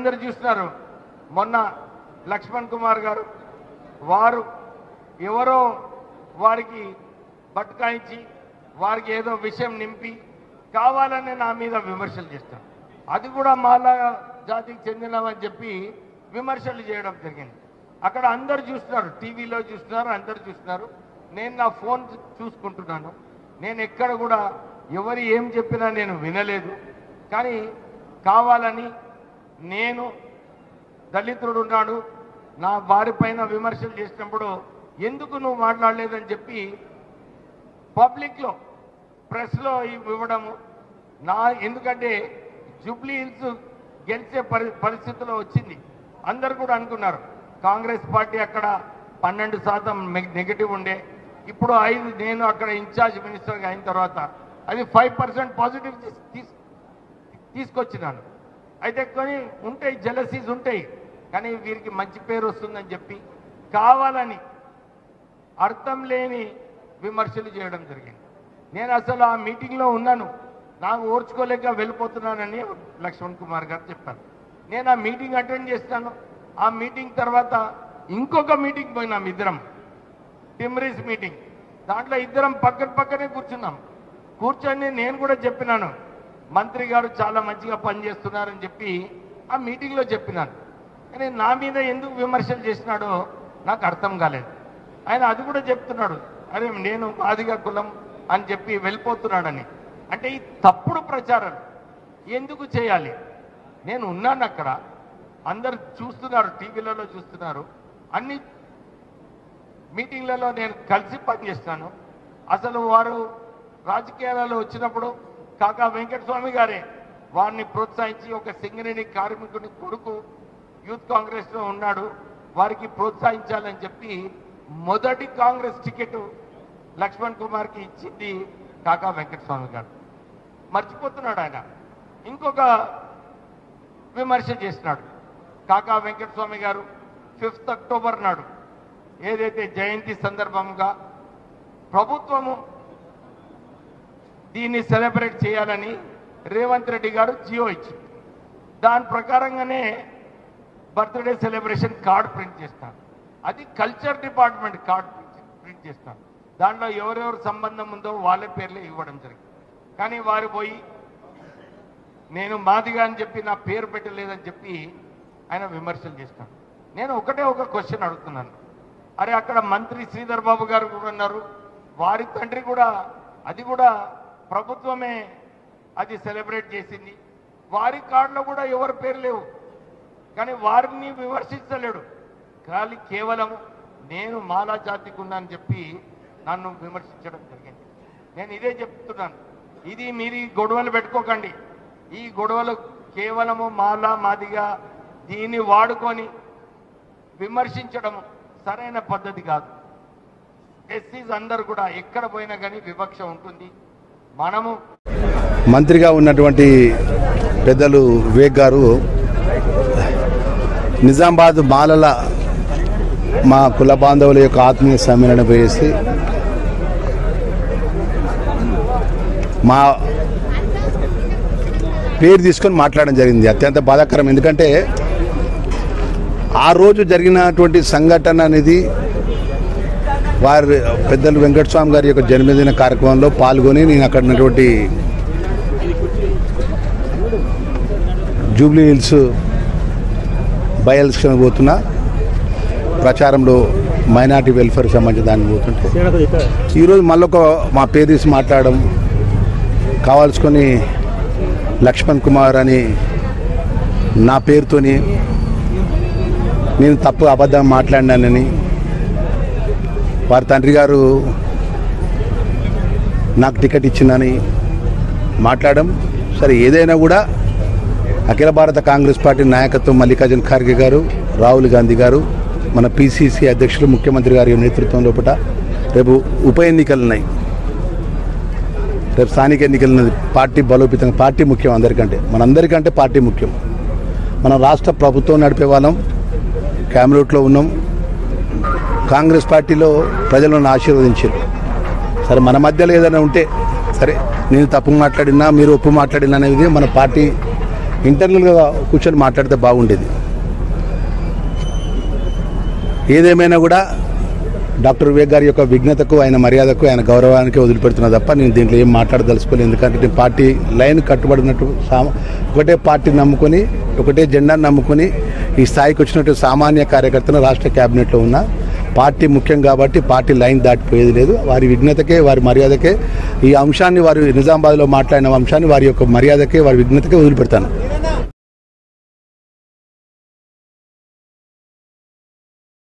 అందరు చూస్తున్నారు. మొన్న లక్ష్మణ్ కుమార్ గారు వారు ఎవరో వారికి బట్కాయించి వారికి ఏదో విషయం నింపి కావాలని నా మీద విమర్శలు చేస్తారు. అది కూడా మాలా జాతికి చెందినవని చెప్పి విమర్శలు చేయడం జరిగింది. అక్కడ అందరు చూస్తున్నారు, టీవీలో చూస్తున్నారు, అందరు చూస్తున్నారు. నేను నా ఫోన్ చూసుకుంటున్నాను. నేను ఎక్కడ కూడా ఎవరు ఏం చెప్పినా నేను వినలేదు. కానీ కావాలని నేను దళితుడు ఉన్నాడు నా వారి పైన విమర్శలు చేసినప్పుడు ఎందుకు నువ్వు మాట్లాడలేదని చెప్పి పబ్లిక్లో ప్రెస్లో ఇవ్వడము ఎందుకంటే జూబ్లీ హిల్స్ గెలిచే పరిస్థితిలో వచ్చింది. అందరు కూడా అనుకున్నారు కాంగ్రెస్ పార్టీ అక్కడ 12% నెగిటివ్ ఉండే, ఇప్పుడు 5 నేను అక్కడ ఇన్ఛార్జ్ మినిస్టర్గా అయిన తర్వాత అది 5% పాజిటివ్ తీసుకొచ్చినాను. అయితే కొన్ని ఉంటాయి, జెలసీస్ ఉంటాయి, కానీ వీరికి మంచి పేరు వస్తుందని చెప్పి కావాలని అర్థం లేని విమర్శలు చేయడం జరిగింది. నేను అసలు ఆ మీటింగ్లో ఉన్నాను, నాకు ఓర్చుకోలేక వెళ్ళిపోతున్నానని లక్ష్మణ్ కుమార్ గారు చెప్పారు. నేను ఆ మీటింగ్ అటెండ్ చేస్తాను. ఆ మీటింగ్ తర్వాత ఇంకొక మీటింగ్ పోయినాం ఇద్దరం, టిమ్రీస్ మీటింగ్. దాంట్లో ఇద్దరం పక్కనే కూర్చున్నాం. కూర్చొని నేను కూడా చెప్పినాను మంత్రి గారు చాలా మంచిగా పనిచేస్తున్నారని చెప్పి ఆ మీటింగ్లో చెప్పినాను. కానీ నా మీద ఎందుకు విమర్శలు చేసినాడో నాకు అర్థం కాలేదు. ఆయన అది కూడా చెప్తున్నాడు, అరే నేను మాదిగా కులం అని చెప్పి వెళ్ళిపోతున్నాడని. అంటే ఈ తప్పుడు ప్రచారం ఎందుకు చేయాలి? నేను ఉన్నాను అక్కడ, అందరు చూస్తున్నారు, టీవీలలో చూస్తున్నారు, అన్ని మీటింగ్లలో నేను కలిసి పనిచేస్తాను. అసలు వారు రాజకీయాలలో వచ్చినప్పుడు కాకా వెంకటస్వామి గారే వారిని ప్రోత్సహించి ఒక సింగరేణి కార్మికుని కొడుకు యూత్ కాంగ్రెస్లో ఉన్నాడు, వారికి ప్రోత్సహించాలని చెప్పి మొదటి కాంగ్రెస్ టికెట్ లక్ష్మణ్ కుమార్కి ఇచ్చింది కాకా వెంకటస్వామి గారు. మర్చిపోతున్నాడు ఆయన. ఇంకొక విమర్శ చేసినాడు కాకా వెంకటస్వామి గారు. 5 అక్టోబర్ నాడు ఏదైతే జయంతి సందర్భంగా ప్రభుత్వము దీన్ని సెలబ్రేట్ చేయాలని రేవంత్ రెడ్డి గారు జియో ఇచ్చింది. దాని ప్రకారంగానే బర్త్డే సెలబ్రేషన్ కార్డ్ ప్రింట్ చేస్తాను. అది కల్చర్ డిపార్ట్మెంట్ కార్డ్ ప్రింట్ చేస్తాను. దాంట్లో ఎవరెవరు సంబంధం ఉందో వాళ్ళ పేర్లే ఇవ్వడం జరిగింది. కానీ వారు పోయి నేను మాదిగా అని చెప్పి నా పేరు పెట్టలేదని చెప్పి ఆయన విమర్శలు చేస్తాను. నేను ఒక క్వశ్చన్ అడుగుతున్నాను, అరే అక్కడ మంత్రి శ్రీధర్ బాబు గారు కూడా ఉన్నారు, వారి తండ్రి కూడా అది కూడా ప్రభుత్వమే అది సెలబ్రేట్ చేసింది, వారి కార్డులో కూడా ఎవరి పేరు లేవు, కానీ వారిని విమర్శించలేడు. కానీ కేవలం నేను మాలా జాతికి ఉన్నానని చెప్పి నన్ను విమర్శించడం జరిగింది. నేను ఇదే చెప్తున్నాను, ఇది మీరు గొడవలు పెట్టుకోకండి. ఈ గొడవలు కేవలము మాలా మాదిగా దీన్ని వాడుకొని విమర్శించడం సరైన పద్ధతి కాదు. ఎస్సీస్ అందరూ కూడా ఎక్కడ పోయినా కానీ వివక్ష ఉంటుంది. మనము మంత్రిగా ఉన్నటువంటి పెద్దలు వివేక్ గారు నిజామాబాద్ మాలల మా కుల బాంధవుల యొక్క ఆత్మీయ సమ్మేళనం వేసి మా పేరు తీసుకొని మాట్లాడడం జరిగింది. అత్యంత బాధాకరం. ఎందుకంటే ఆ రోజు జరిగినటువంటి సంఘటన అనేది వారి పెద్దలు వెంకటస్వామి గారి యొక్క జన్మదిన కార్యక్రమంలో పాల్గొని నేను అక్కడ ఉన్నటువంటి జూబ్లీ హిల్స్ బై ఎలక్షన్ పోతున్నా ప్రచారంలో మైనార్టీ వెల్ఫేర్ సంబంధించిన దానికి పోతుంటే ఈరోజు మళ్ళొక మా పేరు తీసి మాట్లాడడం కావాల్సుకొని లక్ష్మణ్ కుమార్ అని నా పేరుతోని నేను తప్పు అబద్ధం మాట్లాడినానని వారి తండ్రి గారు నాకు టికెట్ ఇచ్చిందని మాట్లాడడం. సరే, ఏదైనా కూడా అఖిల భారత కాంగ్రెస్ పార్టీ నాయకత్వం మల్లికార్జున ఖార్గే గారు, రాహుల్ గాంధీ గారు, మన పిసిసి అధ్యక్షులు ముఖ్యమంత్రి గారి నేతృత్వం లోపల రేపు ఉప ఎన్నికలు ఉన్నాయి. రేపు స్థానిక ఎన్నికలు ఉన్నది. పార్టీ బలోపేతంగా, పార్టీ ముఖ్యం అందరికంటే, మనందరికంటే పార్టీ ముఖ్యం. మనం రాష్ట్ర ప్రభుత్వం నడిపే వాళ్ళం, క్యాబినెట్లో ఉన్నాం. కాంగ్రెస్ పార్టీలో ప్రజలను ఆశీర్వదించారు. సరే, మన మధ్యలో ఏదైనా ఉంటే సరే, నేను తప్పు మాట్లాడినా మీరు ఒప్పు మాట్లాడినా అనేది మన పార్టీ ఇంటర్నల్గా కూర్చొని మాట్లాడితే బాగుండేది. ఏదేమైనా కూడా డాక్టర్ వివేక్ గారి యొక్క విఘ్నతకు, ఆయన మర్యాదకు, ఆయన గౌరవానికి వదిలిపెడుతున్నా తప్ప నేను దీంట్లో ఏం మాట్లాడదలుచుకోలేదు. ఎందుకంటే నేను పార్టీ లైన్ కట్టుబడినట్టు ఒకటే పార్టీ నమ్ముకొని, ఒకటే జెండాను నమ్ముకొని ఈ స్థాయికి వచ్చినట్టు సామాన్య కార్యకర్తను రాష్ట్ర క్యాబినెట్లో ఉన్న పార్టీ ముఖ్యం కాబట్టి పార్టీ లైన్ దాటిపోయేది లేదు. వారి విఘ్నతకే, వారి మర్యాదకే ఈ అంశాన్ని, వారు నిజామాబాద్లో మాట్లాడిన అంశాన్ని వారి యొక్క మర్యాదకే, వారి విఘ్నతకే వదిలిపెడతాను.